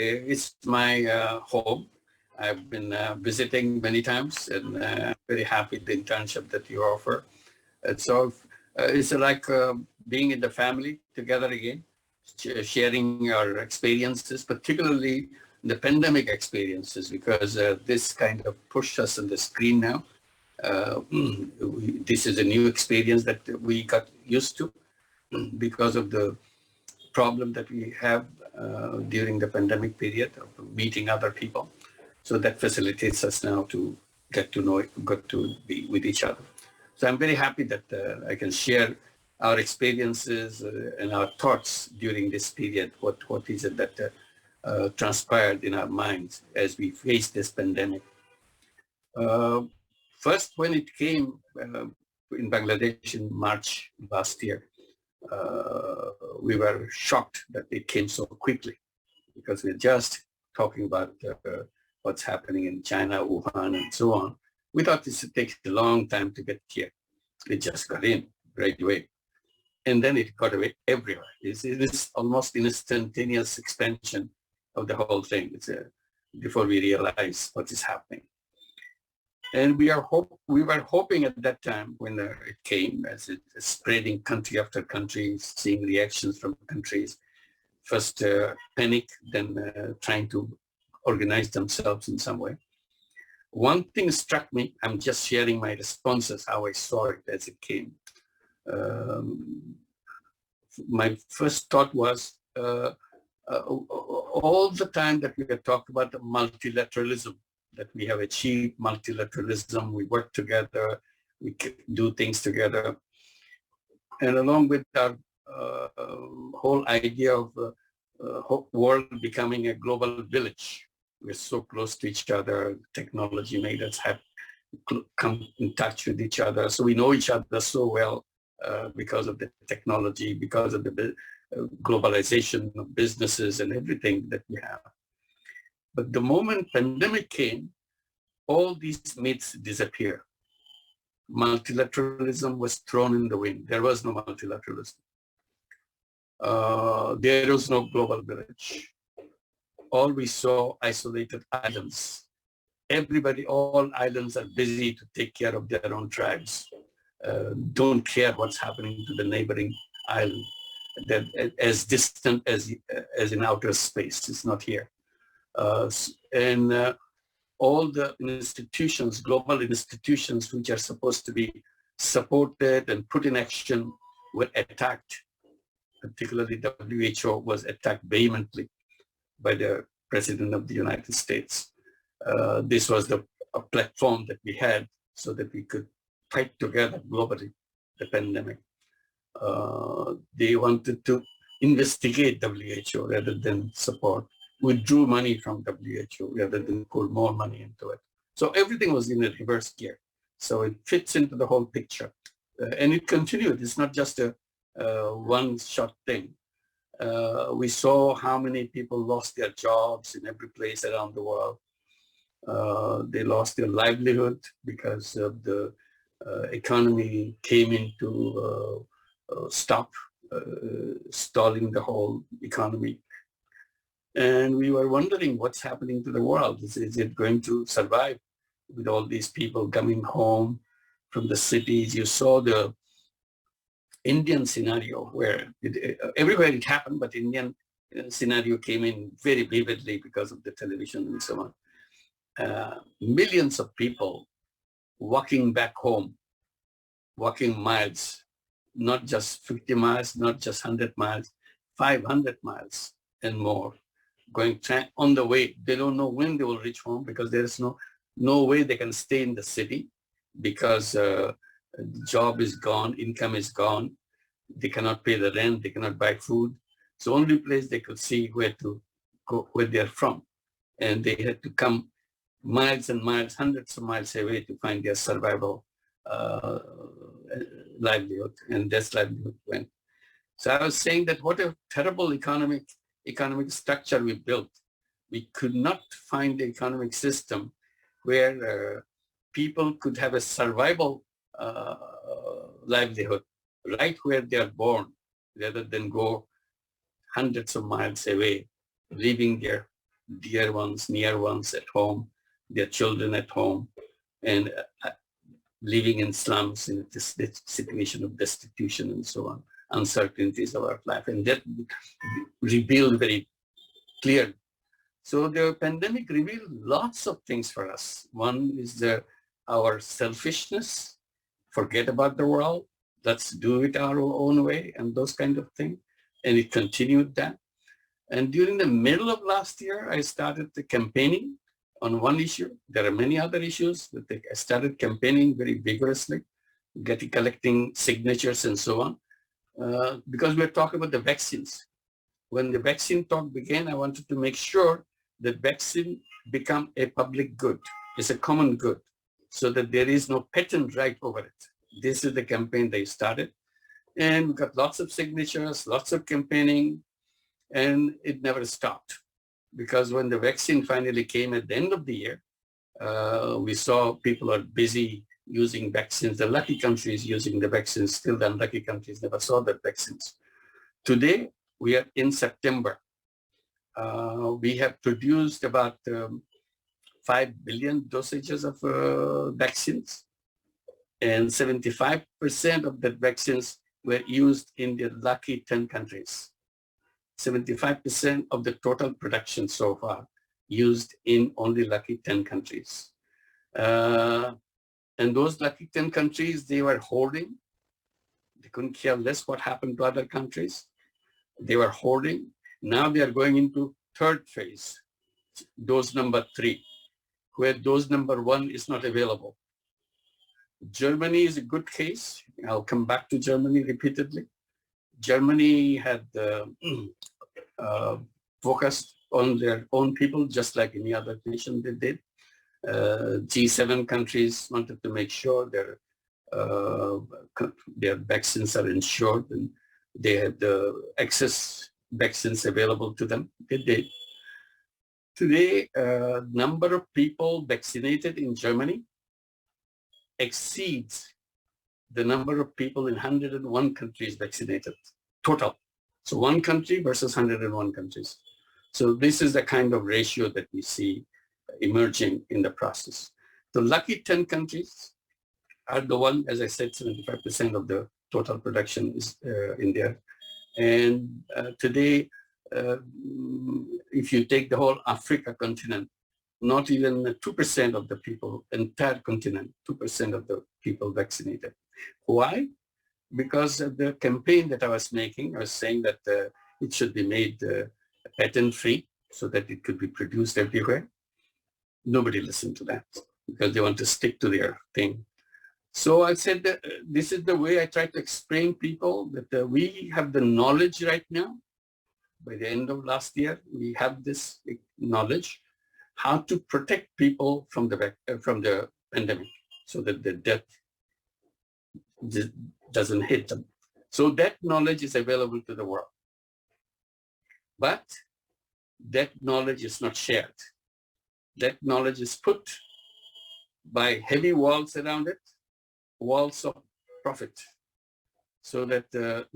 It's my home. I've been visiting many times, and very happy the internship that you offer. And so it's like being in the family together again, sharing our experiences, particularly the pandemic experiences, because this kind of pushed us on the screen now. This is a new experience that we got used to because of the problem that we have during the pandemic period of meeting other people. So that facilitates us now to get to be with each other. So I'm very happy that I can share our experiences and our thoughts during this period. What is it that transpired in our minds as we face this pandemic? Uh, First, when it came in Bangladesh in March last year, we were shocked that it came so quickly because we're just talking about what's happening in China, Wuhan, and so on. We thought this would take a long time to get here. It just got in right away. And then it got away everywhere. It's almost instantaneous expansion of the whole thing. Before we realize what is happening. And we were hoping at that time when it came, as it is spreading country after country, seeing reactions from countries, first panic, then trying to organize themselves in some way. One thing struck me, I'm just sharing my responses, how I saw it as it came. My first thought was, all the time that we had talked about the multilateralism, that we have achieved multilateralism, we work together, we do things together. And along with our whole idea of world becoming a global village, we're so close to each other, technology made us come in touch with each other. So we know each other so well because of the technology, because of the globalization of businesses and everything that we have. But the moment pandemic came, all these myths disappeared. Multilateralism was thrown in the wind. There was no multilateralism. There was no global village. All we saw isolated islands. Everybody, all islands are busy to take care of their own tribes. Don't care what's happening to the neighboring island. They're as distant as in outer space. It's not here. And all the institutions, global institutions, which are supposed to be supported and put in action, were attacked. Particularly WHO was attacked vehemently by the President of the United States. This was a platform that we had so that we could fight together globally the pandemic. They wanted to investigate WHO rather than support. Withdrew money from WHO rather than put more money into it. So everything was in a reverse gear. So it fits into the whole picture. And it continued. It's not just a one-shot thing. We saw how many people lost their jobs in every place around the world. They lost their livelihood because of the economy came into stalling the whole economy. And we were wondering what's happening to the world. Is it going to survive with all these people coming home from the cities? You saw the Indian scenario where everywhere it happened, but Indian scenario came in very vividly because of the television and so on. Millions of people walking back home, walking miles, not just 50 miles, not just 100 miles, 500 miles and more. Going on the way, they don't know when they will reach home because there is no way they can stay in the city because the job is gone, income is gone. They cannot pay the rent, they cannot buy food. It's the only place they could see where to go, where they're from. And they had to come miles and miles, hundreds of miles away to find their survival livelihood, and that's livelihood went. So I was saying that what a terrible economic structure we built. We could not find the economic system where people could have a survival livelihood right where they are born, rather than go hundreds of miles away, leaving their dear ones, near ones at home, their children at home, and living in slums in this situation of destitution and so on, uncertainties of our life. And that revealed very clearly. So the pandemic revealed lots of things for us. One is our selfishness, forget about the world, let's do it our own way, and those kind of things. And it continued that. And during the middle of last year, I started the campaigning on one issue. There are many other issues, but I started campaigning very vigorously, collecting signatures and so on, because we're talking about the vaccines. When the vaccine talk began, I wanted to make sure that vaccine become a public good. It's a common good, so that there is no patent right over it. This is the campaign they started. And we got lots of signatures, lots of campaigning, and it never stopped. Because when the vaccine finally came at the end of the year, we saw people are busy using vaccines. The lucky countries using the vaccines, still the unlucky countries never saw the vaccines. Today, we are in September. We have produced about 5 billion dosages of vaccines, and 75% of the vaccines were used in the lucky 10 countries. 75% of the total production so far used in only lucky 10 countries. And those lucky 10 countries, they were holding. They couldn't care less what happened to other countries. They were holding. Now they are going into third phase, dose number 3, where dose number 1 is not available. Germany is a good case. I'll come back to Germany repeatedly. Germany had focused on their own people, just like any other nation they did. G7 countries wanted to make sure their vaccines are insured and they had excess vaccines available to them. They did. Today, number of people vaccinated in Germany exceeds the number of people in 101 countries vaccinated, total. So one country versus 101 countries. So this is the kind of ratio that we see emerging in the process. The lucky 10 countries are the one, as I said, 75% of the total production is in there. And today, if you take the whole Africa continent, not even 2% of the people, entire continent, 2% of the people vaccinated. Why? Because of the campaign that I was making. I was saying that it should be made patent-free so that it could be produced everywhere. Nobody listened to that because they want to stick to their thing. So I said that this is the way I try to explain people that we have the knowledge right now. By the end of last year, we have this knowledge how to protect people from the pandemic so that the death doesn't hit them. So that knowledge is available to the world. But that knowledge is not shared. That knowledge is put by heavy walls around it, walls of profit, so that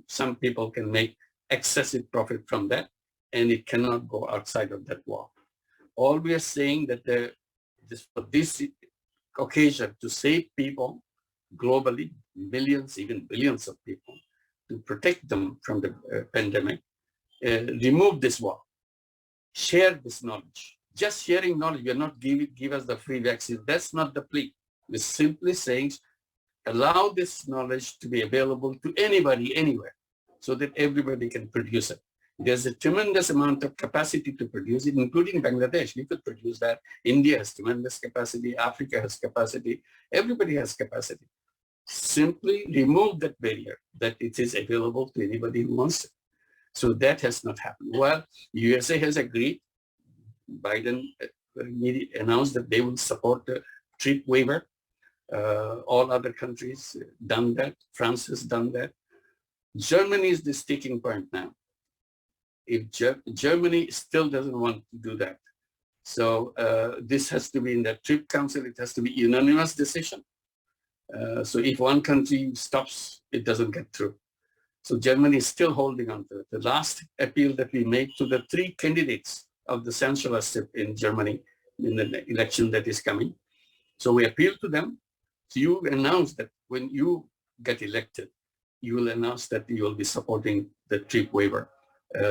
some people can make excessive profit from that, and it cannot go outside of that wall. All we are saying that this occasion to save people globally, millions, even billions of people, to protect them from the pandemic, remove this wall, share this knowledge. Just sharing knowledge, we are not give us the free vaccine. That's not the plea. We're simply saying, allow this knowledge to be available to anybody, anywhere, so that everybody can produce it. There's a tremendous amount of capacity to produce it, including Bangladesh. We could produce that. India has tremendous capacity. Africa has capacity. Everybody has capacity. Simply remove that barrier that it is available to anybody who wants it. So that has not happened. Well, USA has agreed. Biden announced that they will support the trip waiver. All other countries done that. France has done that. Germany is the sticking point now. If Germany still doesn't want to do that, so this has to be in the trip council. It has to be unanimous decision. So if one country stops, it doesn't get through. So Germany is still holding on to it. The last appeal that we made to the 3 candidates of the chancellorship in Germany in the election that is coming. So we appeal to them. So you announce that when you get elected, you will announce that you will be supporting the trip waiver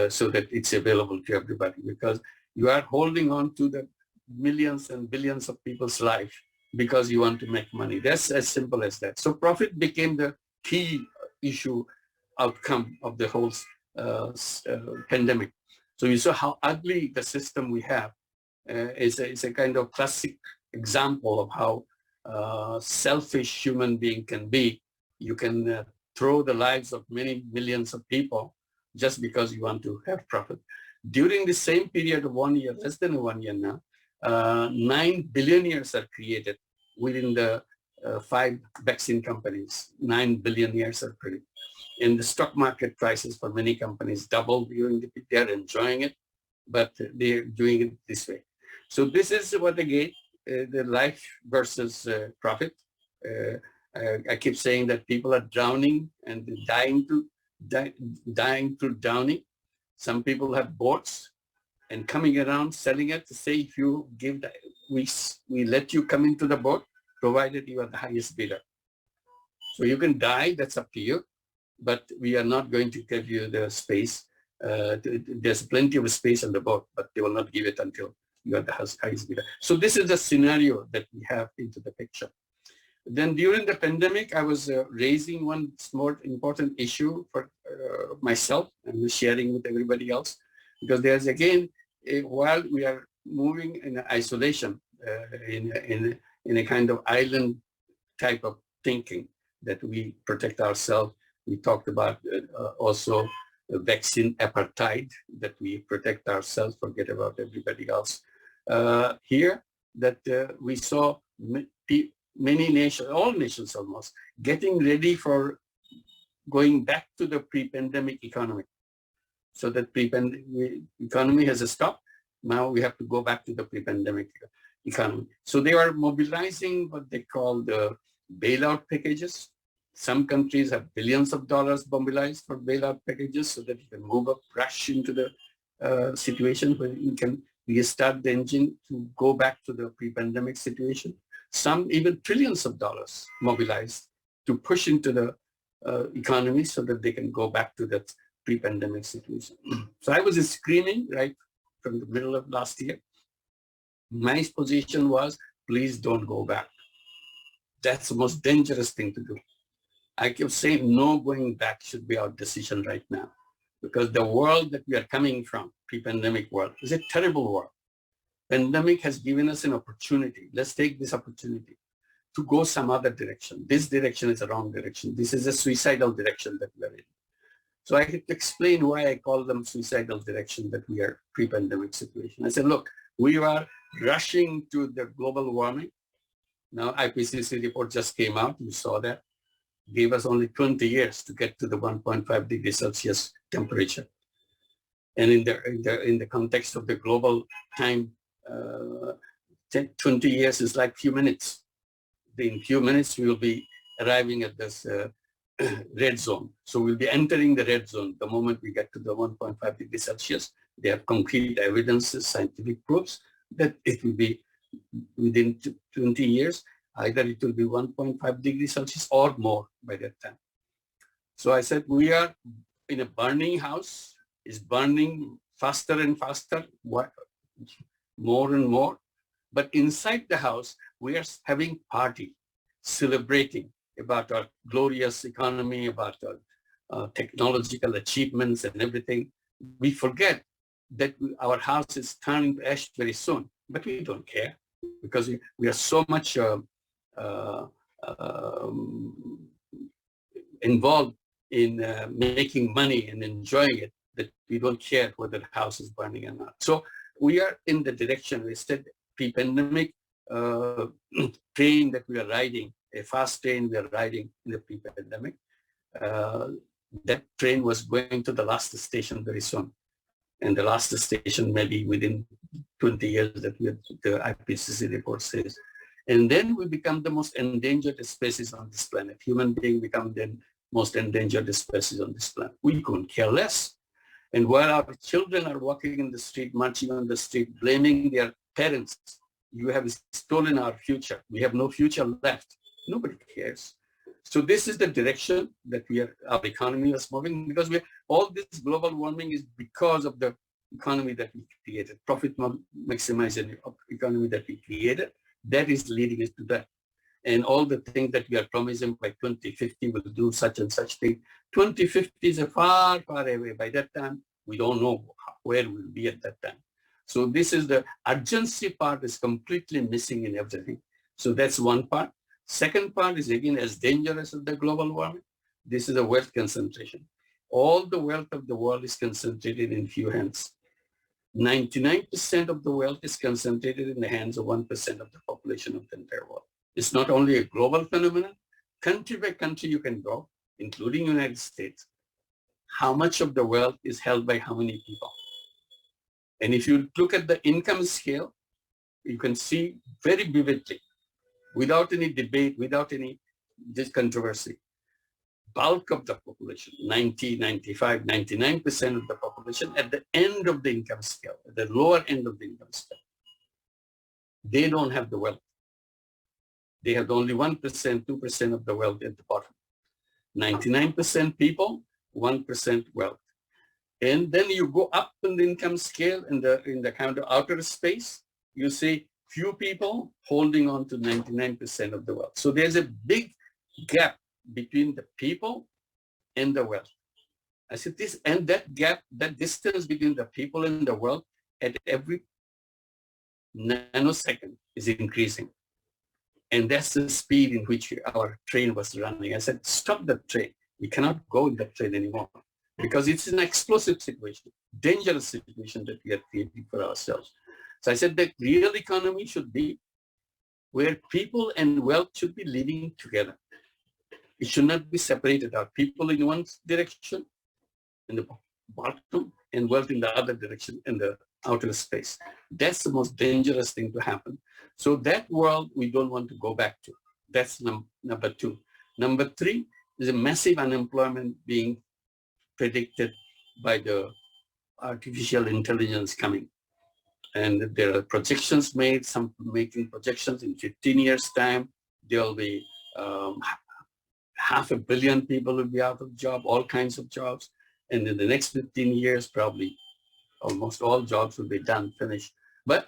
so that it's available to everybody, because you are holding on to the millions and billions of people's life because you want to make money. That's as simple as that. So profit became the key issue outcome of the whole pandemic. So you saw how ugly the system we have is a kind of classic example of how selfish human being can be. You can throw the lives of many millions of people just because you want to have profit. During the same period of 1 year, less than 1 year now, 9 billionaires are created within the 5 vaccine companies. 9 billionaires are created. And the stock market prices for many companies doubled during the period. They're enjoying it, but they're doing it this way. So this is what, again, the life versus profit. I keep saying that people are drowning and dying through drowning. Some people have boats and coming around selling it to say, if you give, we let you come into the boat, provided you are the highest bidder. So you can die, that's up to you, but we are not going to give you the space. There's plenty of space on the boat, but they will not give it until you are the highest bidder. So this is the scenario that we have into the picture. Then during the pandemic, I was raising one more important issue for myself and sharing with everybody else, because there's again, while we are moving in isolation, in a kind of island type of thinking that we protect ourselves. We talked about also vaccine apartheid, that we protect ourselves, forget about everybody else. Here, that we saw many nations, all nations almost, getting ready for going back to the pre-pandemic economy. So that pre-pandemic economy has stopped. Now we have to go back to the pre-pandemic economy. So they are mobilizing what they call the bailout packages. Some countries have billions of dollars mobilized for bailout packages so that you can move up, rush into the situation where you can restart the engine to go back to the pre-pandemic situation. Some even trillions of dollars mobilized to push into the economy so that they can go back to that pre-pandemic situation. So I was screaming right from the middle of last year. My position was, please don't go back. That's the most dangerous thing to do. I keep saying no going back should be our decision right now, because the world that we are coming from, pre-pandemic world, is a terrible world. Pandemic has given us an opportunity. Let's take this opportunity to go some other direction. This direction is a wrong direction. This is a suicidal direction that we are in. So I had to explain why I call them suicidal direction that we are pre-pandemic situation. I said, look, we are rushing to the global warming. Now IPCC report just came out. You saw that. Gave us only 20 years to get to the 1.5 degrees Celsius temperature. And in the context of the global time, 20 years is like few minutes. In few minutes, we will be arriving at this red zone. So we'll be entering the red zone the moment we get to the 1.5 degrees Celsius. They have concrete evidences, scientific proofs that it will be within 20 years. Either it will be 1.5 degrees Celsius or more by that time. So I said, we are in a burning house. It's burning faster and faster, more and more. But inside the house, we are having party, celebrating about our glorious economy, about our technological achievements and everything. We forget that our house is turning to ash very soon, but we don't care, because we are so much involved in making money and enjoying it that we don't care whether the house is burning or not. So we are in the direction, we said, pre-pandemic train that we are riding, a fast train we are riding in the pre-pandemic. That train was going to the last station very soon. And the last station maybe within 20 years that the IPCC report says. And then we become the most endangered species on this planet. Human being become the most endangered species on this planet. We couldn't care less. And while our children are walking in the street, marching on the street, blaming their parents, you have stolen our future. We have no future left. Nobody cares. So this is the direction that our economy is moving, because all this global warming is because of the economy that we created, profit maximizing economy that we created. That is leading us to that. And all the things that we are promising by 2050 will do such and such thing. 2050 is a far, far away. By that time, we don't know where we'll be at that time. So this is the urgency part is completely missing in everything. So that's one part. Second part is again as dangerous as the global warming. This is the wealth concentration. All the wealth of the world is concentrated in few hands. 99% of the wealth is concentrated in the hands of 1% of the population of the entire world. It's not only a global phenomenon. Country by country you can go, including United States. How much of the wealth is held by how many people? And if you look at the income scale, you can see very vividly, without any debate, without any controversy, bulk of the population, 90, 95, 99% of the population at the end of the income scale, at the lower end of the income scale, they don't have the wealth. They have only 1%, 2% of the wealth at the bottom. 99% people, 1% wealth. And then you go up in the income scale in the kind of outer space, you see few people holding on to 99% of the wealth. So there's a big gap between the people and the wealth. I said this, and that gap, that distance between the people and the wealth at every nanosecond is increasing. And that's the speed in which our train was running. I said, stop the train. We cannot go in that train anymore because it's an explosive situation, dangerous situation that we are creating for ourselves. So I said the real economy should be where people and wealth should be living together. It should not be separated out. People in one direction, in the bottom, and wealth in the other direction, in the outer space. That's the most dangerous thing to happen. So that world we don't want to go back to. That's number two. Number three is a massive unemployment being predicted by the artificial intelligence coming. And there are projections made, some making projections in 15 years' time, there will be 500 million people will be out of job, all kinds of jobs. And in the next 15 years, probably almost all jobs will be done, finished. But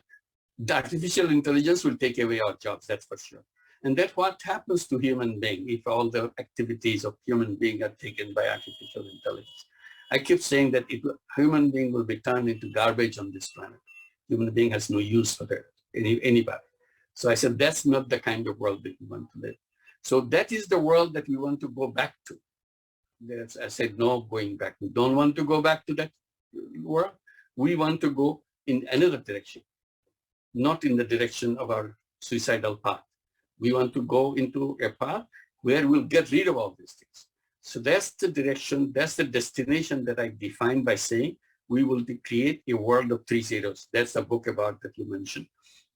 the artificial intelligence will take away our jobs, that's for sure. And that's what happens to human being if all the activities of human being are taken by artificial intelligence. I keep saying that human being will be turned into garbage on this planet. Human being has no use for anybody. So I said, that's not the kind of world that we want to live. So that is the world that we want to go back to. I said, no going back. We don't want to go back to that world. We want to go in another direction, not in the direction of our suicidal path. We want to go into a path where we'll get rid of all these things. So that's the direction, that's the destination that I define by saying we will create a world of 3 zeros. That's the book about that you mentioned,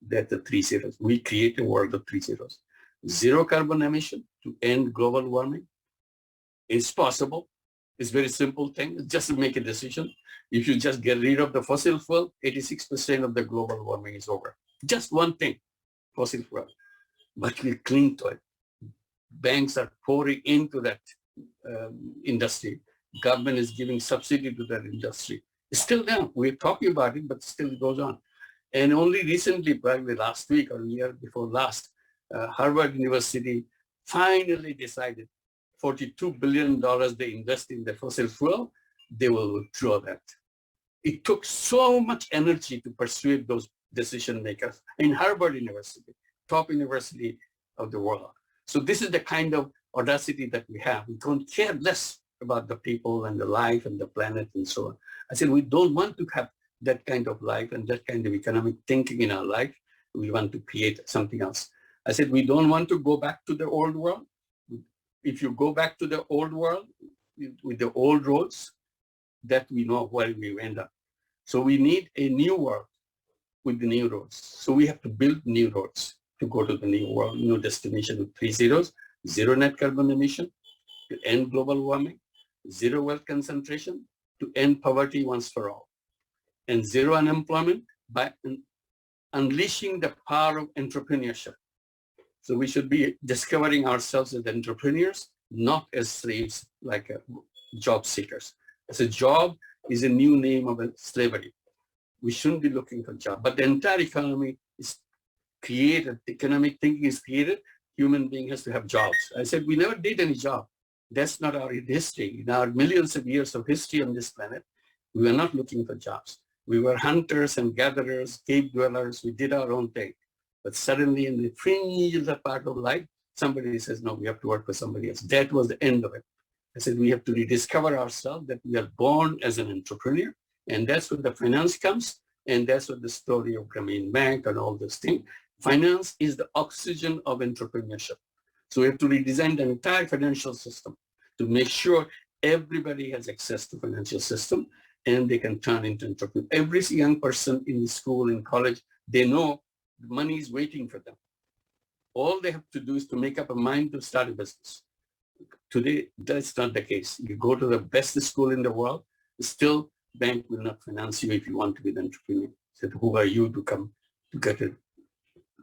that the 3 zeros. We create a world of 3 zeros. Zero carbon emission to end global warming is possible. It's a very simple thing. Just to make a decision. If you just get rid of the fossil fuel, 86% of the global warming is over. Just one thing, fossil fuel. But we cling to it. Banks are pouring into that industry. Government is giving subsidy to that industry. It's still there. We're talking about it, but still it goes on. And only recently, probably last week or year before last, Harvard University finally decided $42 billion they invest in the fossil fuel, they will withdraw that. It took so much energy to persuade those decision makers in Harvard University, top university of the world. So this is the kind of audacity that we have. We don't care less about the people and the life and the planet and so on. I said, we don't want to have that kind of life and that kind of economic thinking in our life. We want to create something else. I said, we don't want to go back to the old world. If you go back to the old world with the old roads, that we know where we end up. So we need a new world with the new roads. So we have to build new roads to go to the new world, new destination with 3 zeros, zero net carbon emission, to end global warming, zero wealth concentration, to end poverty once for all, and zero unemployment by unleashing the power of entrepreneurship. So we should be discovering ourselves as entrepreneurs, not as slaves, like job seekers. As a job is a new name of slavery. We shouldn't be looking for jobs. But the entire economy is created, economic thinking is created, human being has to have jobs. I said, we never did any job. That's not our history. In our millions of years of history on this planet, we were not looking for jobs. We were hunters and gatherers, cave dwellers. We did our own thing. But suddenly in the fringe part of life, somebody says, no, we have to work for somebody else. That was the end of it. I said, we have to rediscover ourselves, that we are born as an entrepreneur. And that's where the finance comes. And that's what the story of Grameen Bank and all this thing. Finance is the oxygen of entrepreneurship. So we have to redesign the entire financial system to make sure everybody has access to financial system and they can turn into entrepreneurs. Every young person in school, in college, they know the money is waiting for them. All they have to do is to make up a mind to start a business. Today, that's not the case. You go to the best school in the world, still bank will not finance you if you want to be an entrepreneur. So who are you to come to get it?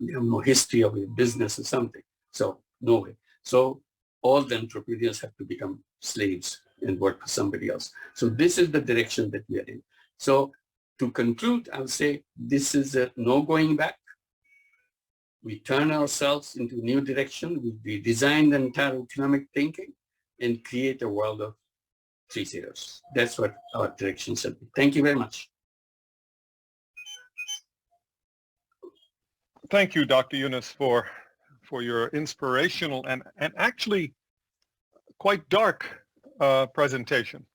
You have no history of a business or something. So no way. So all the entrepreneurs have to become slaves and work for somebody else. So this is the direction that we are in. So to conclude, I'll say this is a no going back. We turn ourselves into a new direction. We design the entire economic thinking and create a world of 3 zeros. That's what our direction should be. Thank you very much. Thank you, Dr. Yunus, for your inspirational and actually quite dark presentation.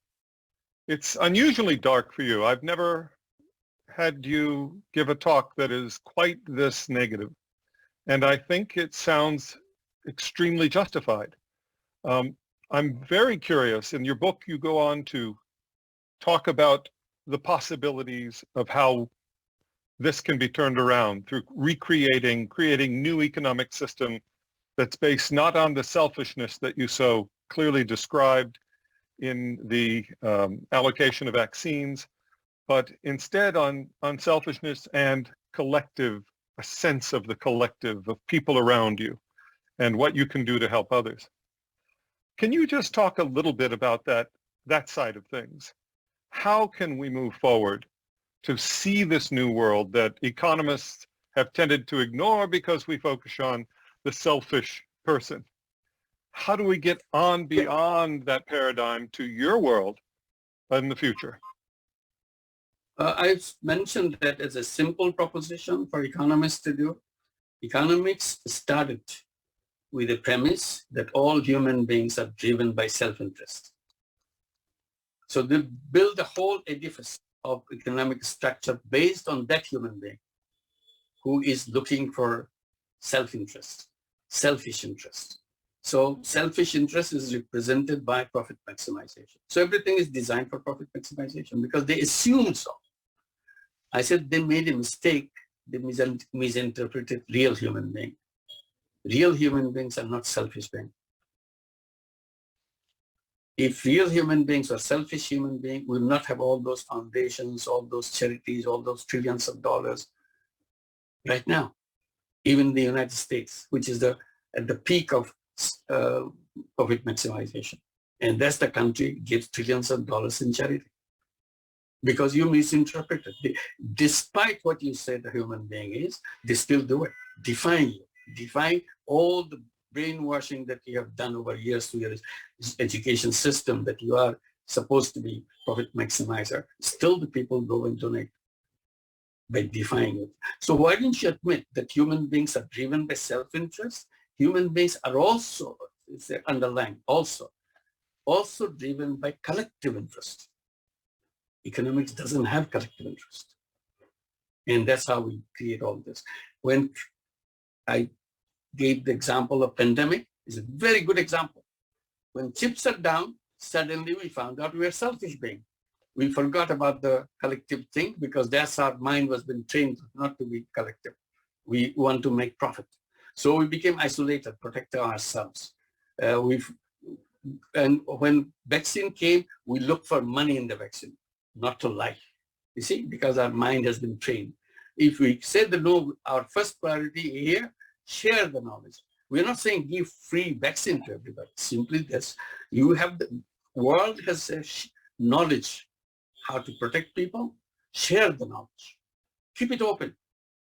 It's unusually dark for you. I've never had you give a talk that is quite this negative. And I think it sounds extremely justified. I'm very curious. In your book, you go on to talk about the possibilities of how this can be turned around through creating new economic system that's based not on the selfishness that you so clearly described in the allocation of vaccines, but instead on selfishness and collective, a sense of the collective, of people around you and what you can do to help others. Can you just talk a little bit about that side of things? How can we move forward to see this new world that economists have tended to ignore because we focus on the selfish person? How do we get on beyond that paradigm to your world in the future? I've mentioned that as a simple proposition for economists to do. Economics started with the premise that all human beings are driven by self-interest. So they build a whole edifice of economic structure based on that human being who is looking for self-interest, selfish interest. So selfish interest is represented by profit maximization. So everything is designed for profit maximization because they assume so. I said they made a mistake. They misinterpreted real human being. Real human beings are not selfish beings. If real human beings are selfish human beings, we will not have all those foundations, all those charities, all those trillions of dollars right now. Even the United States, which is at the peak of profit maximization. And that's the country gives trillions of dollars in charity. Because you misinterpreted. Despite what you say the human being is, they still do it. Define you. Define all the brainwashing that you have done over years to your education system that you are supposed to be profit maximizer. Still the people go and donate by defying it. So why didn't you admit that human beings are driven by self-interest? Human beings are also, it's underlying, also driven by collective interest. Economics doesn't have collective interest. And that's how we create all this. When I gave the example of pandemic, is a very good example. When chips are down, suddenly we found out we are selfish beings. We forgot about the collective thing because that's our mind was been trained not to be collective. We want to make profit. So we became isolated, protecting ourselves. And when vaccine came, we looked for money in the vaccine, not to life. You see, because our mind has been trained. If we say the no, our first priority here, share the knowledge. We're not saying give free vaccine to everybody. Simply this, you have the world has knowledge how to protect people, share the knowledge. Keep it open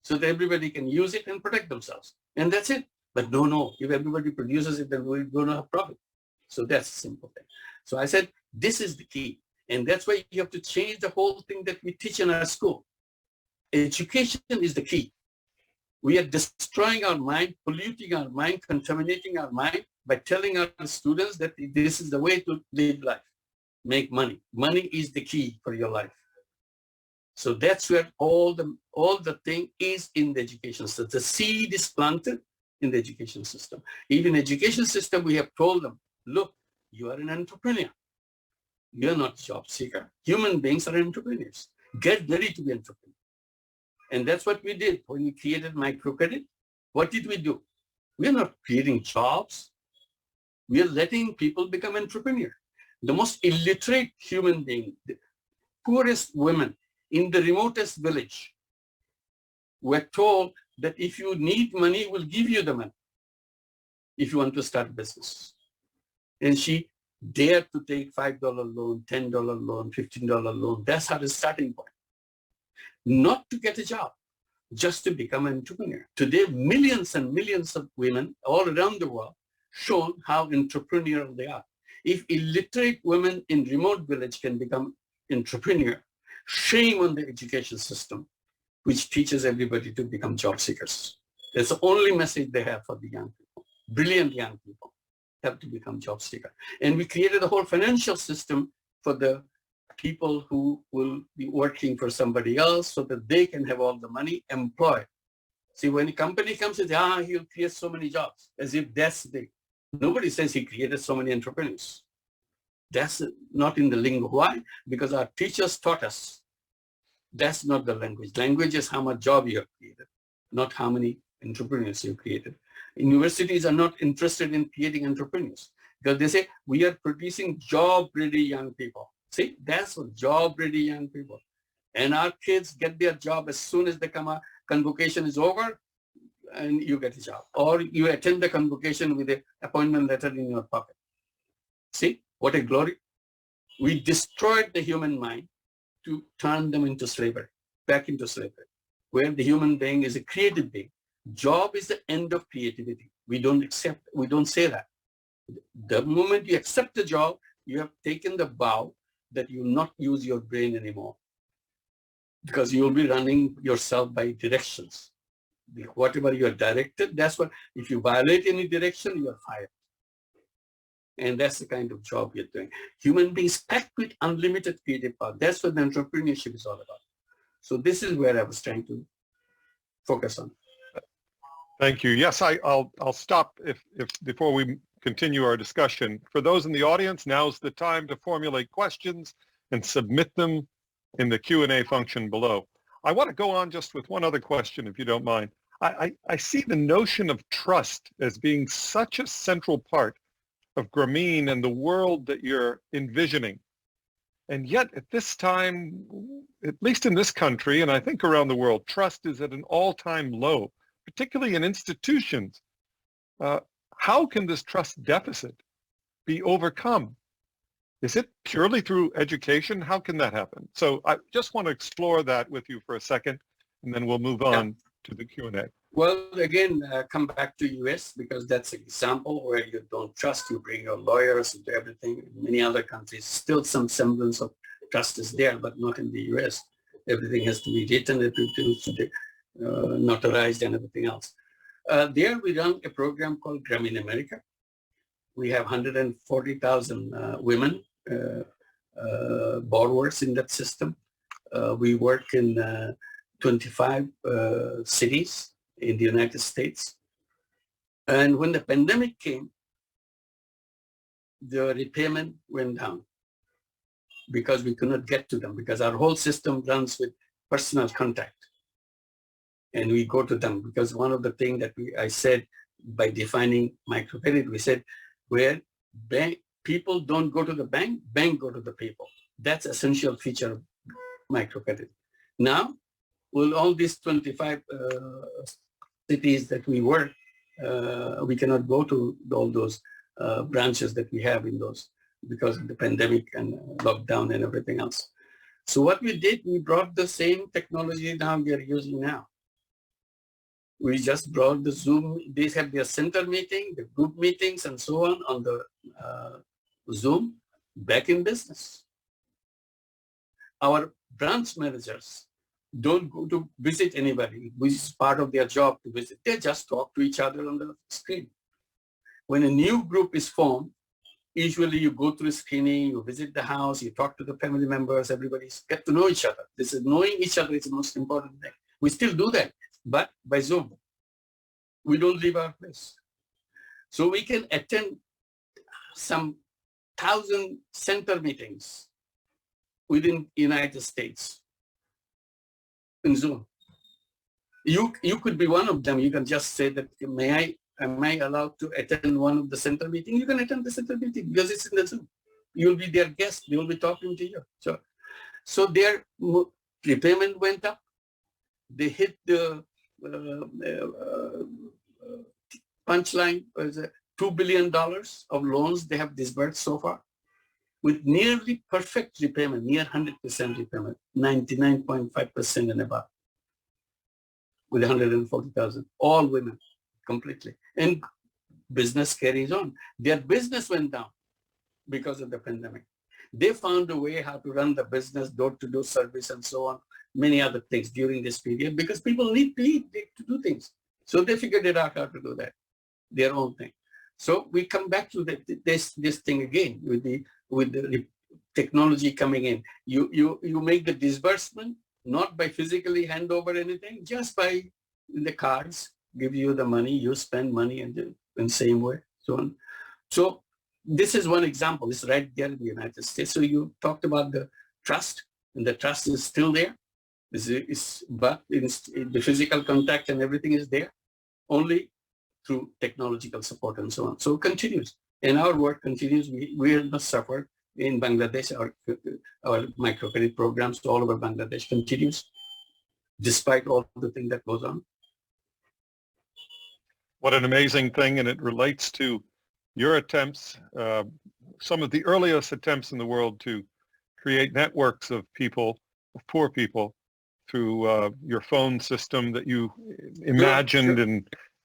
so that everybody can use it and protect themselves. And that's it. But no, if everybody produces it, then we're going to have profit. So that's a simple thing. So I said, this is the key. And that's why you have to change the whole thing that we teach in our school. Education is the key. We are destroying our mind, polluting our mind, contaminating our mind by telling our students that this is the way to live life. Make money. Money is the key for your life. So that's where all the thing is in the education system. The seed is planted in the education system. Even education system, we have told them, look, you are an entrepreneur. You're not a job seeker. Human beings are entrepreneurs. Get ready to be entrepreneurs. And that's what we did when we created microcredit. What did we do? We're not creating jobs. We're letting people become entrepreneurs. The most illiterate human being, the poorest women in the remotest village were told that if you need money, we'll give you the money if you want to start a business. And she dared to take $5 loan, $10 loan, $15 loan. That's her starting point. Not to get a job, just to become an entrepreneur. Today, millions and millions of women all around the world shown how entrepreneurial they are. If illiterate women in remote village can become entrepreneur, shame on the education system, which teaches everybody to become job seekers. That's the only message they have for the young people. Brilliant young people have to become job seeker. And we created a whole financial system for the people who will be working for somebody else so that they can have all the money employed. See, when a company comes and says, he'll create so many jobs, as if that's the, nobody says he created so many entrepreneurs. That's not in the lingo. Why? Because our teachers taught us. That's not the language. Language is how much job you have created, not how many entrepreneurs you created. Universities are not interested in creating entrepreneurs because they say, we are producing job-ready young people. See, that's what job-ready young people. And our kids get their job as soon as they come out, convocation is over, and you get a job. Or you attend the convocation with an appointment letter in your pocket. See, what a glory. We destroyed the human mind to turn them into slavery, back into slavery, where the human being is a creative being. Job is the end of creativity. We don't say that. The moment you accept the job, you have taken the vow that you will not use your brain anymore because you will be running yourself by directions. Whatever you are directed, that's what, if you violate any direction, you are fired. And that's the kind of job you're doing. Human beings packed with unlimited creative power. That's what the entrepreneurship is all about. So this is where I was trying to focus on. Thank you. Yes, I'll stop if before we continue our discussion. For those in the audience, now's the time to formulate questions and submit them in the Q&A function below. I want to go on just with one other question, if you don't mind. I see the notion of trust as being such a central part of Grameen and the world that you're envisioning. And yet at this time, at least in this country, and I think around the world, trust is at an all-time low, particularly in institutions. How can this trust deficit be overcome? Is it purely through education? How can that happen? So I just want to explore that with you for a second, and then we'll move on to the Q&A. Well, again, come back to US because that's an example where you don't trust, you bring your lawyers into everything. In many other countries, still some semblance of trust is there, but not in the US. Everything has to be written, everything has to be notarized and everything else. There we run a program called Grameen America. We have 140,000 women borrowers in that system. We work in 25 cities in the United States. And when the pandemic came, the repayment went down because we could not get to them because our whole system runs with personal contact. And we go to them because one of the things that I said by defining microcredit, we said where People don't go to the bank, bank go to the people. That's essential feature of microcredit. Now, with all these 25 cities that we work, we cannot go to all those branches that we have in those because of the pandemic and lockdown and everything else. So what we did, we brought the same technology now we are using now. We just brought the Zoom. They have their center meeting, the group meetings and so on the Zoom back in business. Our branch managers don't go to visit anybody, which is part of their job to visit. They just talk to each other on the screen. When a new group is formed, usually you go through screening, you visit the house, you talk to the family members, everybody get to know each other. This is knowing each other is the most important thing. We still do that, but by Zoom. We don't leave our place. So we can attend some 1,000 center meetings within the United States in Zoom. You could be one of them. You can just say that, am I allowed to attend one of the center meetings? You can attend the center meeting because it's in the Zoom. You'll be their guest. They will be talking to you. So their repayment went up. They hit the punchline, was $2 billion of loans they have disbursed so far with nearly perfect repayment, near 100% repayment, 99.5% and above, with 140,000, all women completely. And business carries on. Their business went down because of the pandemic. They found a way how to run the business, door-to-door service and so on, many other things during this period because people need to eat, to do things. So they figured it out how to do that, their own thing. So we come back to this thing again with the technology coming in. You make the disbursement not by physically hand over anything, just by the cards, give you the money, you spend money in the same way, so on. So this is one example. It's right there in the United States. So you talked about the trust, and the trust is still there. But the physical contact and everything is there, only through technological support and so on. So it continues, and our work continues. We are not suffered in Bangladesh. Our microcredit programs all over Bangladesh continues, despite all the thing that goes on. What an amazing thing, and it relates to your attempts, some of the earliest attempts in the world to create networks of people, of poor people, through your phone system that you imagined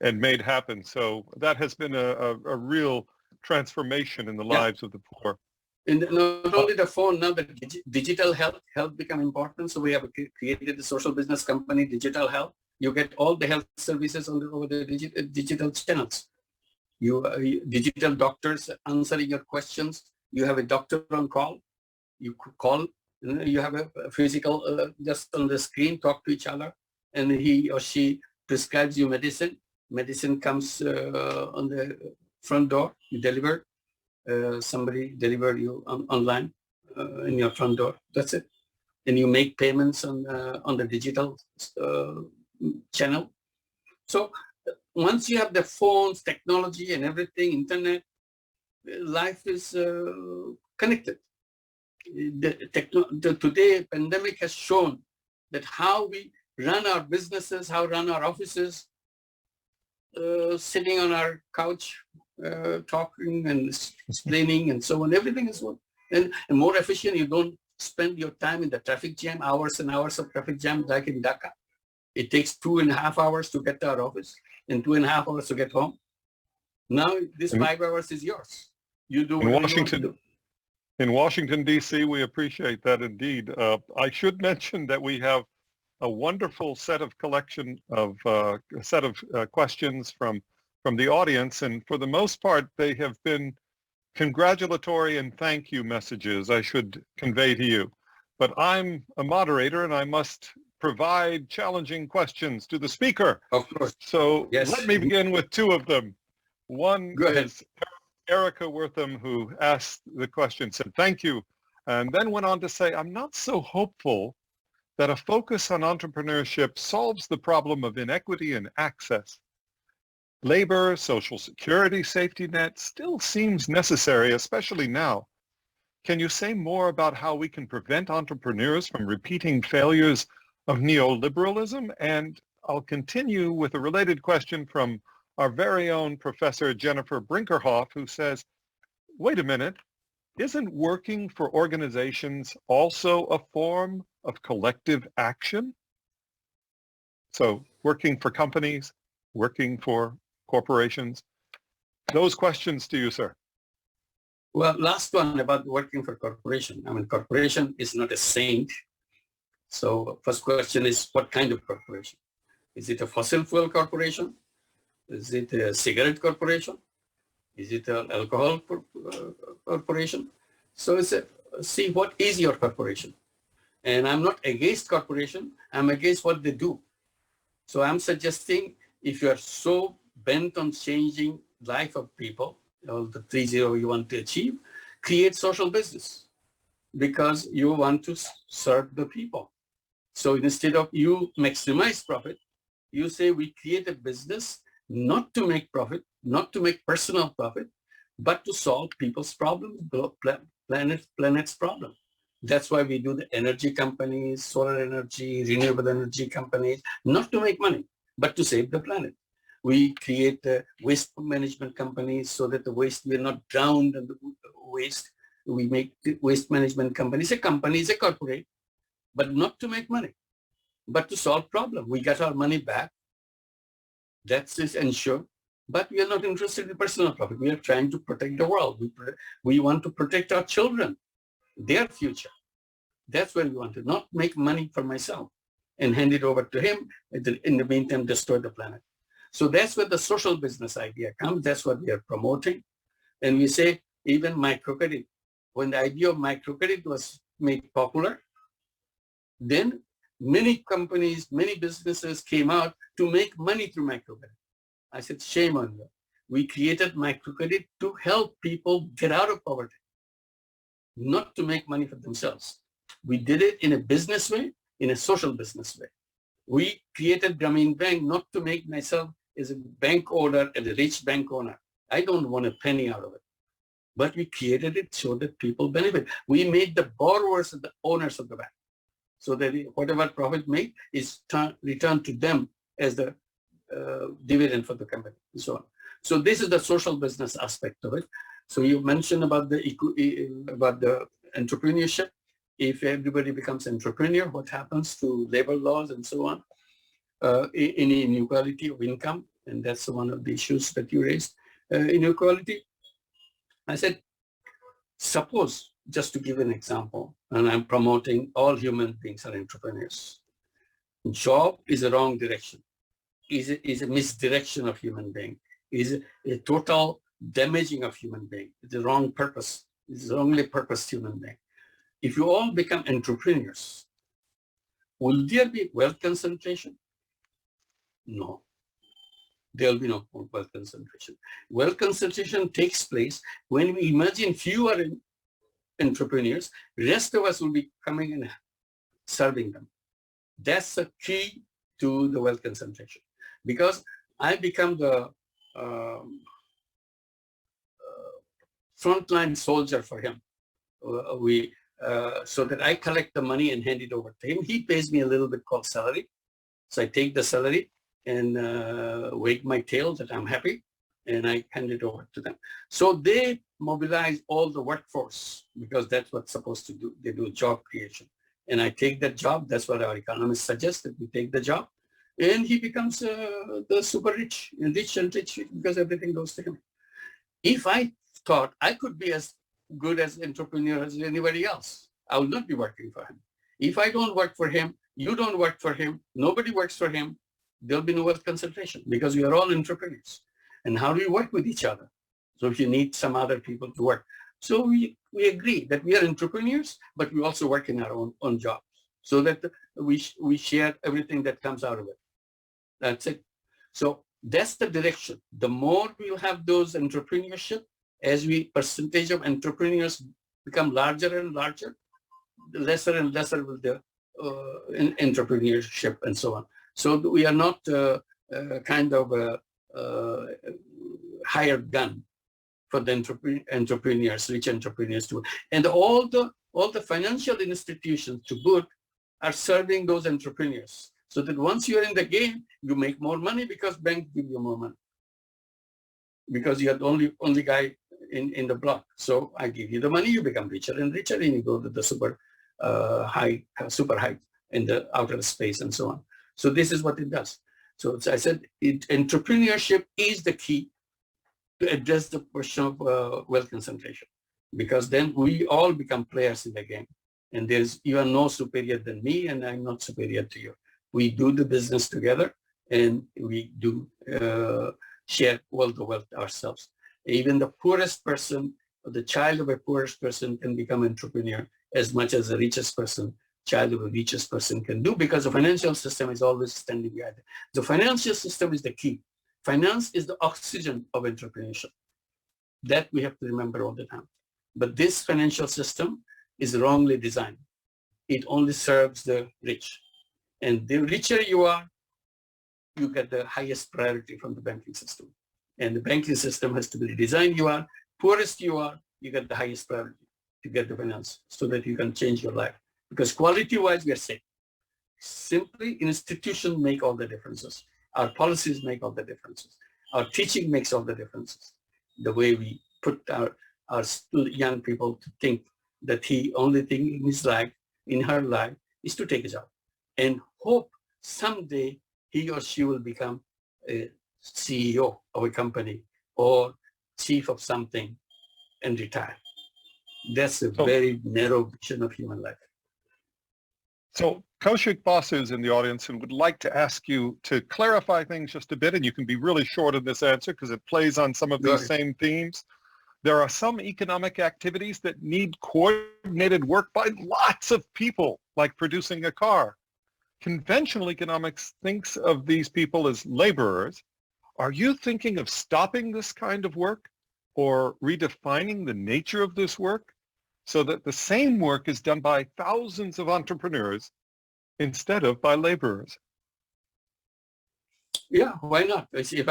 and made happen. So that has been a real transformation in the lives of the poor. And not only the phone, now the digital health become important. So we have created a social business company, Digital Health. You get all the health services over the digital channels. Digital doctors answering your questions. You have a doctor on call. You call. You have a physical, just on the screen, talk to each other, and he or she prescribes you medicine. Medicine comes on the front door. You deliver. Somebody deliver you online in your front door. That's it. And you make payments on the digital channel. So once you have the phones, technology, and everything, internet, life is connected. Today, pandemic has shown that how we run our businesses, how we run our offices, sitting on our couch, talking and explaining and so on, everything is one. And more efficient. You don't spend your time in the traffic jam, hours and hours of traffic jam like in Dhaka. It takes 2.5 hours to get to our office and 2.5 hours to get home. Now this 5 hours is yours. You do what you want to do. In Washington, D.C., we appreciate that indeed. I should mention that we have a wonderful set of questions from the audience, and for the most part, they have been congratulatory and thank you messages I should convey to you. But I'm a moderator, and I must provide challenging questions to the speaker. Of course. So yes. Let me begin with two of them. One Go ahead. is Erica Wortham, who asked the question, said, thank you, and then went on to say, I'm not so hopeful that a focus on entrepreneurship solves the problem of inequity and access. Labor, social security, safety net still seems necessary, especially now. Can you say more about how we can prevent entrepreneurs from repeating failures of neoliberalism? And I'll continue with a related question from our very own Professor Jennifer Brinkerhoff, who says, wait a minute, isn't working for organizations also a form of collective action? So working for companies, working for corporations, those questions to you, sir. Well, last one about working for corporation. I mean, corporation is not a saint. So first question is, what kind of corporation? Is it a fossil fuel corporation? Is it a cigarette corporation? Is it an alcohol corporation? So it's see, what is your corporation? And I'm not against corporation. I'm against what they do. So I'm suggesting if you are so bent on changing life of people, all the 3-0 you want to achieve, create social business because you want to serve the people. So instead of you maximize profit, you say we create a business not to make profit, not to make personal profit, but to solve people's problems, planet's problem. That's why we do the energy companies, solar energy, renewable energy companies, not to make money, but to save the planet. We create waste management companies so that the waste, we are not drowned in the waste. We make waste management companies. A company is a corporate, but not to make money, but to solve problem. We get our money back. That's ensured. But we are not interested in personal profit. We are trying to protect the world. We want to protect our children, their future. That's where we want to not make money for myself and hand it over to him, and in the meantime, destroy the planet. So that's where the social business idea comes. That's what we are promoting. And we say even microcredit. When the idea of microcredit was made popular, then many companies, many businesses came out to make money through microcredit. I said, shame on you. We created microcredit to help people get out of poverty, not to make money for themselves. We did it in a business way, in a social business way. We created Grameen Bank not to make myself as a bank owner and a rich bank owner. I don't want a penny out of it. But we created it so that people benefit. We made the borrowers the owners of the bank, so that whatever profit made is returned to them as the dividend for the company and so on. So this is the social business aspect of it. So you mentioned about the entrepreneurship. If everybody becomes entrepreneur, what happens to labor laws and so on? Any inequality of income, and that's one of the issues that you raised. Inequality. I said, suppose, just to give an example, and I'm promoting all human beings are entrepreneurs. Job is a wrong direction. Is a misdirection of human being. Is a total damaging of human being. It's the wrong purpose. It's the wrongly purposed human being. If you all become entrepreneurs, will there be wealth concentration? No. There will be no wealth concentration. Wealth concentration takes place when we imagine fewer entrepreneurs, rest of us will be coming and serving them. That's the key to the wealth concentration. Because I become the frontline soldier for him. So that I collect the money and hand it over to him. He pays me a little bit called salary. So I take the salary and wag my tail that I'm happy, and I hand it over to them. So they mobilize all the workforce because that's what's supposed to do. They do job creation. And I take that job. That's what our economists suggest, that we take the job. And he becomes the super rich and rich because everything goes to him. If I thought I could be as good as entrepreneur as anybody else, I will not be working for him. If I don't work for him, you don't work for him, nobody works for him, there'll be no wealth concentration because we are all entrepreneurs. And how do we work with each other? So if you need some other people to work. So we agree that we are entrepreneurs, but we also work in our own jobs so that we share everything that comes out of it. That's it. So that's the direction. The more we'll have those entrepreneurship, as percentage of entrepreneurs become larger and larger, the lesser and lesser will the entrepreneurship and so on. So we are not hired gun for the entrepreneurs, rich entrepreneurs to, and all the financial institutions to boot are serving those entrepreneurs. So that once you're in the game, you make more money because banks give you more money. Because you're the only guy in the block. So I give you the money, you become richer and richer, and you go to the super high in the outer space and so on. So this is what it does. So as I said, entrepreneurship is the key to address the question of wealth concentration, because then we all become players in the game. And you are no superior than me, and I'm not superior to you. We do the business together, and we do share all the wealth ourselves. Even the poorest person, or the child of a poorest person, can become an entrepreneur as much as the richest person, child of the richest person, can do, because the financial system is always standing behind it. The financial system is the key. Finance is the oxygen of entrepreneurship. That we have to remember all the time. But this financial system is wrongly designed. It only serves the rich. And the richer you are, you get the highest priority from the banking system. And the banking system has to be designed. You are poorest you are, you get the highest priority to get the finance so that you can change your life. Because quality-wise, we are safe. Simply, institutions make all the differences. Our policies make all the differences. Our teaching makes all the differences. The way we put our young people to think that the only thing in his life, in her life, is to take a job and hope someday he or she will become a CEO of a company or chief of something and retire. That's a very narrow vision of human life. So Kaushik Basu is in the audience and would like to ask you to clarify things just a bit, and you can be really short in this answer because it plays on some of these same themes. There are some economic activities that need coordinated work by lots of people, like producing a car. Conventional economics thinks of these people as laborers. Are you thinking of stopping this kind of work or redefining the nature of this work so that the same work is done by thousands of entrepreneurs instead of by laborers? Yeah, why not? If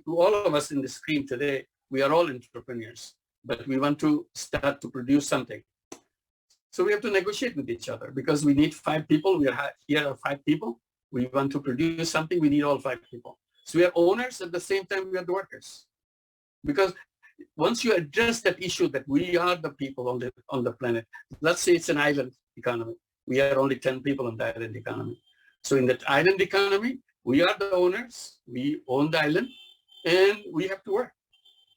all of us in the screen today, we are all entrepreneurs, but we want to start to produce something. So we have to negotiate with each other because we need 5 people. Here are 5 people. We want to produce something. We need all 5 people. So we are owners at the same time we are the workers. Because once you address that issue that we are the people on the planet, let's say it's an island economy. We are only 10 people on the island economy. So in that island economy, we are the owners. We own the island, and we have to work.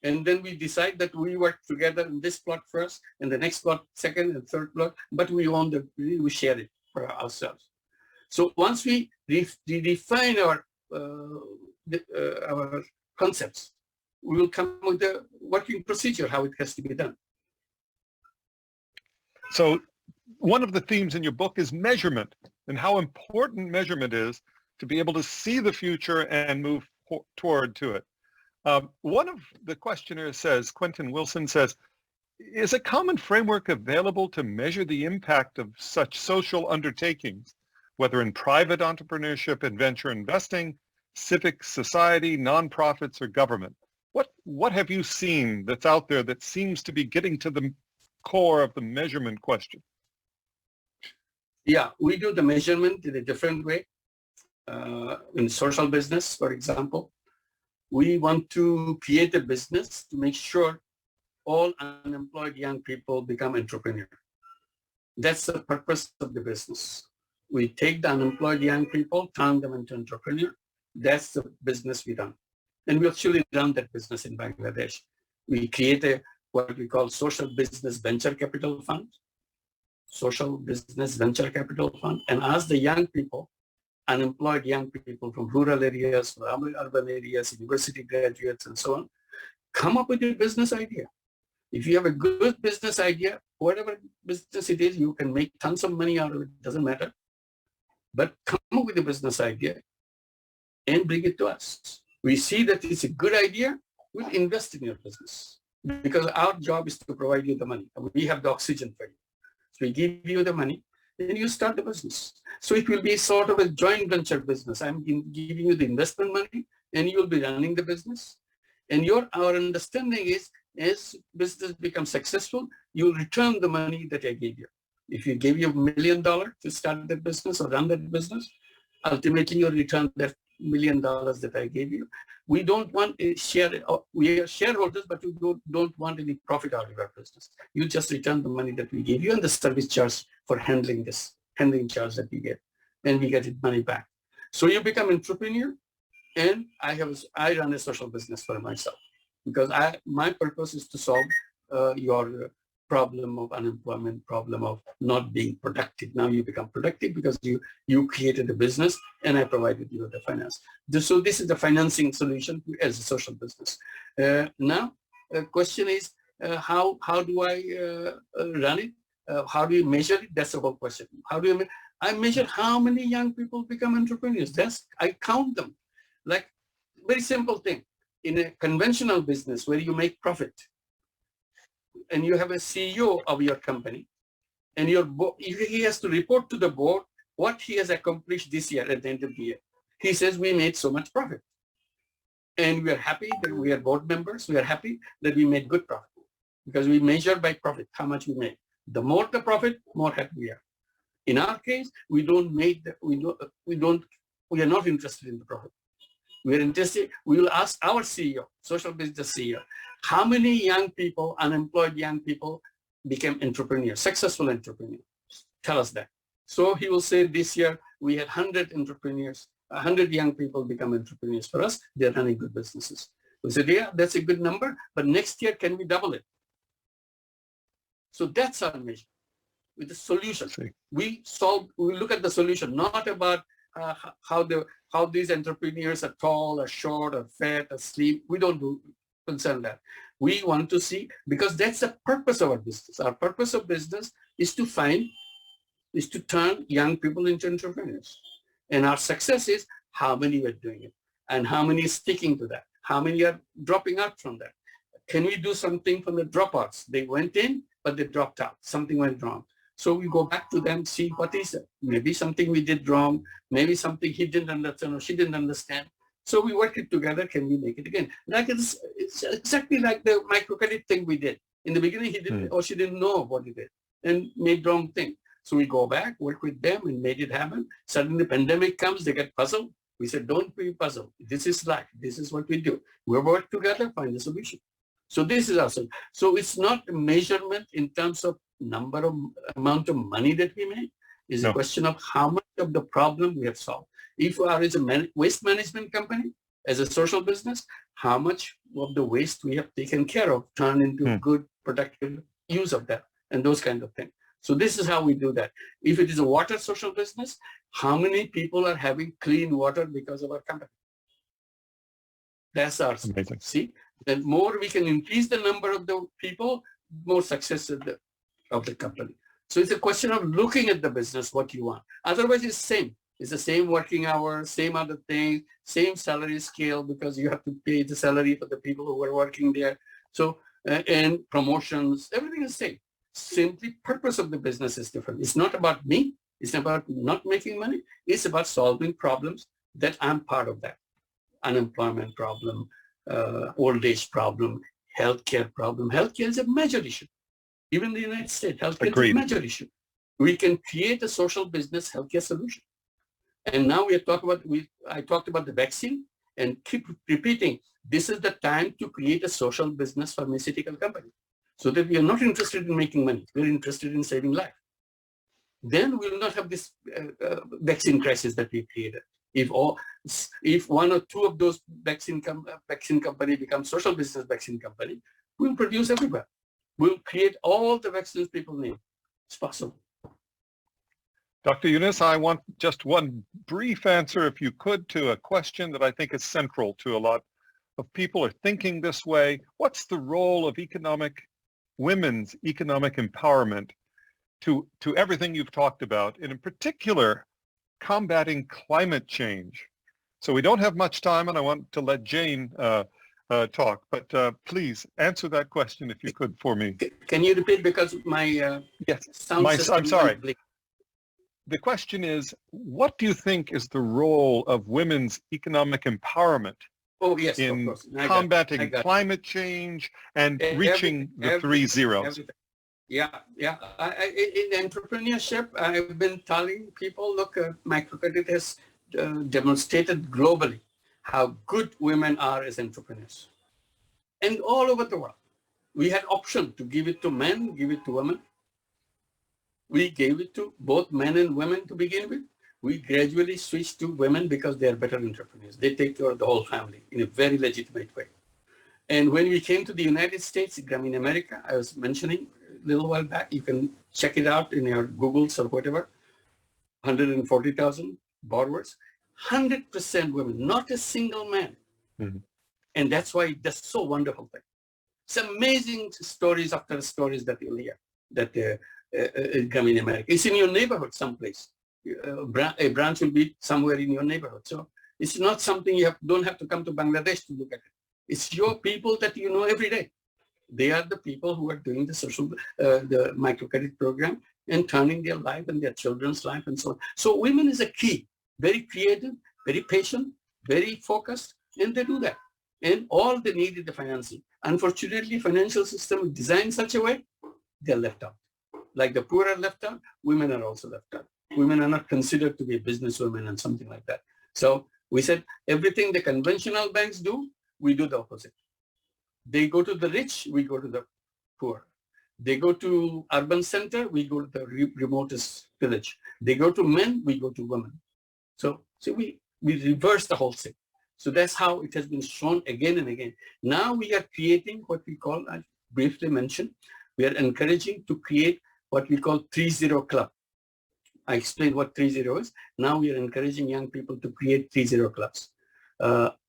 And then we decide that we work together in this plot first, and the next plot second and third plot, but we share it for ourselves. So once we redefine our concepts, we will come with the working procedure, how it has to be done. So one of the themes in your book is measurement and how important measurement is to be able to see the future and move toward to it. One of the questioners says, Quentin Wilson says, is a common framework available to measure the impact of such social undertakings, whether in private entrepreneurship and venture investing, civic society, nonprofits, or government? What have you seen that's out there that seems to be getting to the core of the measurement question? Yeah, we do the measurement in a different way. In social business, for example, we want to create a business to make sure all unemployed young people become entrepreneurs. That's the purpose of the business. We take the unemployed young people, turn them into entrepreneurs. That's the business we run. And we actually run that business in Bangladesh. We create what we call social business venture capital fund, social business venture capital fund, and ask the young people, unemployed young people from rural areas, from urban areas, university graduates, and so on, come up with a business idea. If you have a good business idea, whatever business it is, you can make tons of money out of it, doesn't matter. But come up with a business idea and bring it to us. We see that it's a good idea, we'll invest in your business because our job is to provide you the money. We have the oxygen for you. So we give you the money, then you start the business. So it will be sort of a joint venture business. I'm giving you the investment money and you'll be running the business. And our understanding is, as business becomes successful, you'll return the money that I gave you. If you gave you $1 million to start that business or run that business, ultimately you'll return that $1 million that I gave you. We don't want a share. We are shareholders, but you don't want any profit out of our business. You just return the money that we gave you and the service charge for handling charge that we get, and we get it money back. So you become entrepreneur, and I run a social business for myself, because my purpose is to solve your problem of unemployment, problem of not being productive. Now you become productive because you created a business, and I provided you with the finance. So this is the financing solution as a social business. Now, the question is, how do I run it? How do you measure it? That's the whole question. How do you? I measure how many young people become entrepreneurs. I count them. Like, very simple thing. In a conventional business where you make profit, and you have a CEO of your company, and he has to report to the board what he has accomplished this year at the end of the year. He says, we made so much profit. And we are happy that we are board members. We are happy that we made good profit, because we measure by profit how much we made. The more the profit, more happy we are. In our case, we are not interested in the profit. We are interested, we will ask our CEO, social business CEO, how many young people, unemployed young people, became entrepreneurs, successful entrepreneurs? Tell us that. So he will say, this year we had 100 entrepreneurs, 100 young people become entrepreneurs for us. They're running good businesses. We said, yeah, that's a good number, but next year, can we double it? So that's our measure. With the solution, we look at the solution, not about how these entrepreneurs are tall or short or fat or slim. We don't concern that. We want to see, because that's the purpose of our business. Our purpose of business is to turn young people into entrepreneurs. And our success is how many are doing it, and how many are sticking to that, how many are dropping out from that. Can we do something from the dropouts? They went in, but they dropped out. Something went wrong. So we go back to them, see what is it. Maybe something we did wrong, maybe something he didn't understand or she didn't understand. So we work it together. Can we make it again? Like it's exactly like the microcredit thing we did. In the beginning, he didn't or she didn't know what he did and made wrong thing. So we go back, work with them, and made it happen. Suddenly the pandemic comes, they get puzzled. We said, don't be puzzled. This is life. This is what we do. We work together, find a solution. So this is awesome. So it's not a measurement in terms of amount of money that we make. It's a question of how much of the problem we have solved. If we are a waste management company, as a social business, how much of the waste we have taken care of, turned into good, productive use of that, and those kind of things. So this is how we do that. If it is a water social business, how many people are having clean water because of our company? That's our amazing. See, the more we can increase the number of the people, more success of the company. So it's a question of looking at the business, what you want. Otherwise, it's same. It's the same working hours, same other thing, same salary scale, because you have to pay the salary for the people who are working there. So, and promotions, everything is same. Simply purpose of the business is different. It's not about me. It's about not making money. It's about solving problems that I'm part of that. Unemployment problem, old age problem, healthcare problem. Healthcare is a major issue. Even in the United States, healthcare is a major issue. We can create a social business healthcare solution. And now I talked about the vaccine, and keep repeating, this is the time to create a social business pharmaceutical company, so that we are not interested in making money. We're interested in saving life. Then we will not have this vaccine crisis that we created. If one or two of those vaccine company become social business vaccine company, we'll produce everywhere. We'll create all the vaccines people need. It's possible. Dr. Yunus, I want just one brief answer, if you could, to a question that I think is central to a lot of people are thinking this way. What's the role of women's economic empowerment to everything you've talked about, and in particular, combating climate change? So we don't have much time, and I want to let Jane talk, but please answer that question if you could for me. Can you repeat, because my sound system? I'm sorry. The question is, what do you think is the role of women's economic empowerment Oh, yes, of in course. I combating got climate change and reaching everything, the three everything, zeros? everything. Yeah, yeah. In entrepreneurship, I've been telling people, look, microcredit has demonstrated globally how good women are as entrepreneurs. And all over the world. We had option to give it to men, give it to women. We gave it to both men and women to begin with. We gradually switched to women because they are better entrepreneurs. They take care of the whole family in a very legitimate way. And when we came to the United States, in America, I was mentioning a little while back, you can check it out in your Googles or whatever, 140,000 borrowers, 100% women, not a single man. Mhm. And that's why that's so wonderful thing. It's amazing stories after stories that you'll hear that come in America. It's in your neighborhood someplace. A branch will be somewhere in your neighborhood. So it's not something you don't have to come to Bangladesh to look at it. It's your people that you know every day. They are the people who are doing the microcredit program and turning their life and their children's life and so on. So women is a key, very creative, very patient, very focused, and they do that. And all they need is the financing. Unfortunately, financial system is designed such a way, they're left out. Like the poor are left out, women are also left out. Women are not considered to be a businesswoman and something like that. So we said everything the conventional banks do, we do the opposite. They go to the rich, we go to the poor. They go to urban center, we go to the remotest village. They go to men, we go to women. So we reverse the whole thing. So that's how it has been shown again and again. Now we are creating what we call, I briefly mentioned, we are encouraging to create what we call 3-0 club. I explained what 3-0 is. Now we are encouraging young people to create 3-0 clubs.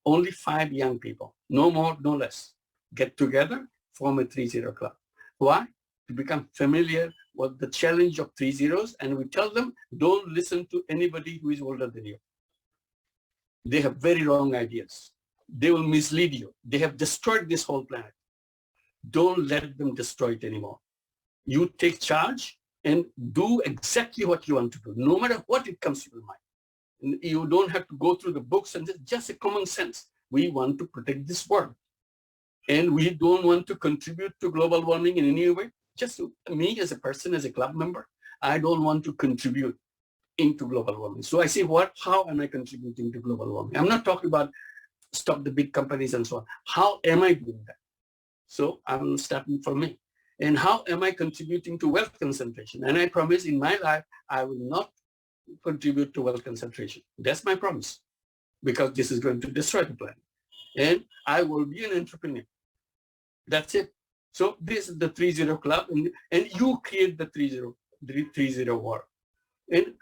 Only 5 young people, no more, no less, get together, form a 3-0 club. Why? To become familiar with the challenge of 3 zeros, and we tell them, don't listen to anybody who is older than you. They have very wrong ideas. They will mislead you. They have destroyed this whole planet. Don't let them destroy it anymore. You take charge and do exactly what you want to do, no matter what it comes to your mind. You don't have to go through the books, and just a common sense. We want to protect this world. And we don't want to contribute to global warming in any way. Just me as a person, as a club member, I don't want to contribute into global warming. So I say, how am I contributing to global warming? I'm not talking about stop the big companies and so on. How am I doing that? So I'm starting for me. And how am I contributing to wealth concentration? And I promise in my life, I will not contribute to wealth concentration. That's my promise, because this is going to destroy the planet. And I will be an entrepreneur. That's it. So this is the 3-0 club, and you create the 3-0 war. And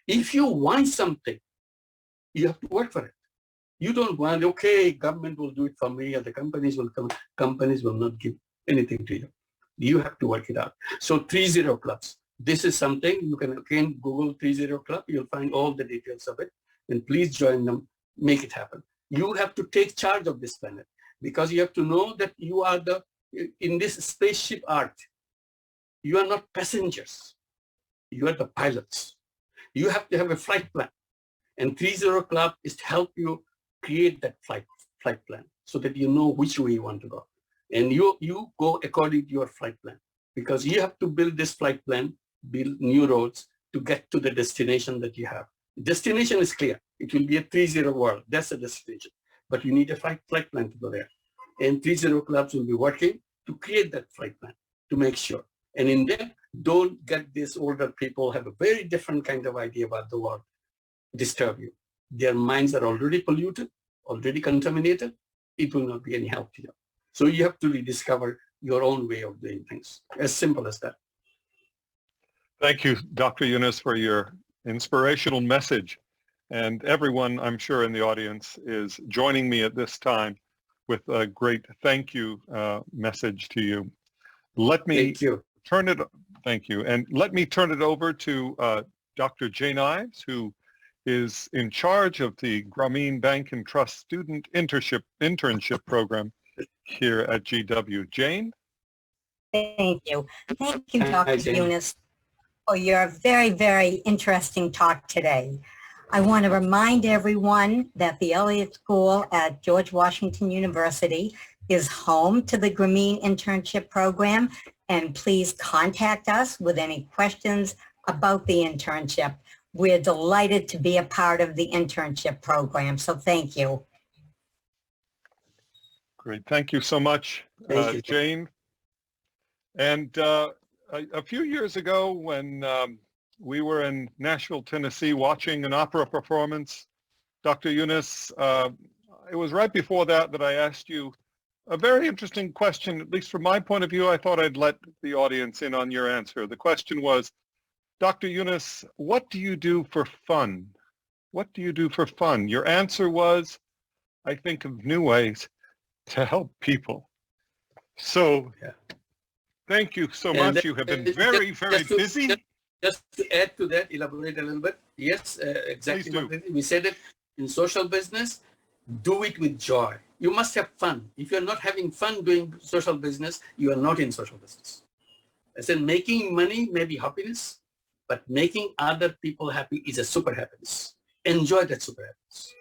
if you want something, you have to work for it. You don't want, okay, government will do it for me, or the companies will come. Companies will not give anything to you. You have to work it out. So 3-0 clubs. This is something you can, again, Google 3-0 club. You'll find all the details of it. And please join them. Make it happen. You have to take charge of this planet, because you have to know that you are in this spaceship art, you are not passengers. You are the pilots. You have to have a flight plan. And 3-0 club is to help you create that flight plan so that you know which way you want to go. And you go according to your flight plan, because you have to build this flight plan, build new roads to get to the destination that you have. Destination is clear. It will be a 3-0 world. That's the destination. But you need a flight plan to go there. And 3-0 clubs will be working to create that flight plan to make sure. And in that, don't get these older people have a very different kind of idea about the world disturb you. Their minds are already polluted, already contaminated. It will not be any help to you. So you have to rediscover your own way of doing things. As simple as that. Thank you, Dr. Yunus, for your inspirational message. And everyone, I'm sure, in the audience is joining me at this time with a great thank you message to you. Let me Thank you. Thank you. And let me turn it over to Dr. Jane Ives, who is in charge of the Grameen Bank and Trust Student Internship Program here at GW. Jane? Thank you. Thank you, Dr. Jane. Yunus, for your very, very interesting talk today. I want to remind everyone that the Elliott School at George Washington University is home to the Grameen Internship Program, and please contact us with any questions about the internship. We're delighted to be a part of the internship program, so thank you. Great. Thank you so much, Thank you. Jane. And a few years ago when we were in Nashville, Tennessee, watching an opera performance, Dr. Yunus, it was right before that I asked you a very interesting question, at least from my point of view. I thought I'd let the audience in on your answer. The question was, Dr. Yunus, what do you do for fun? What do you do for fun? Your answer was, I think of new ways to help people. So thank you so much. You have been very, very busy. Just to add to that, elaborate a little bit. Yes, exactly. We said it in social business, do it with joy. You must have fun. If you're not having fun doing social business, you are not in social business. I said making money may be happiness, but making other people happy is a super happiness. Enjoy that super happiness.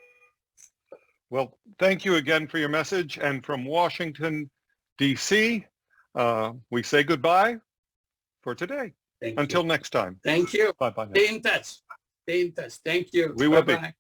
Well, thank you again for your message. And from Washington, D.C., we say goodbye for today. Until next time. Thank you. Bye-bye. Stay in touch. Stay in touch. Thank you. We will be. Bye-bye.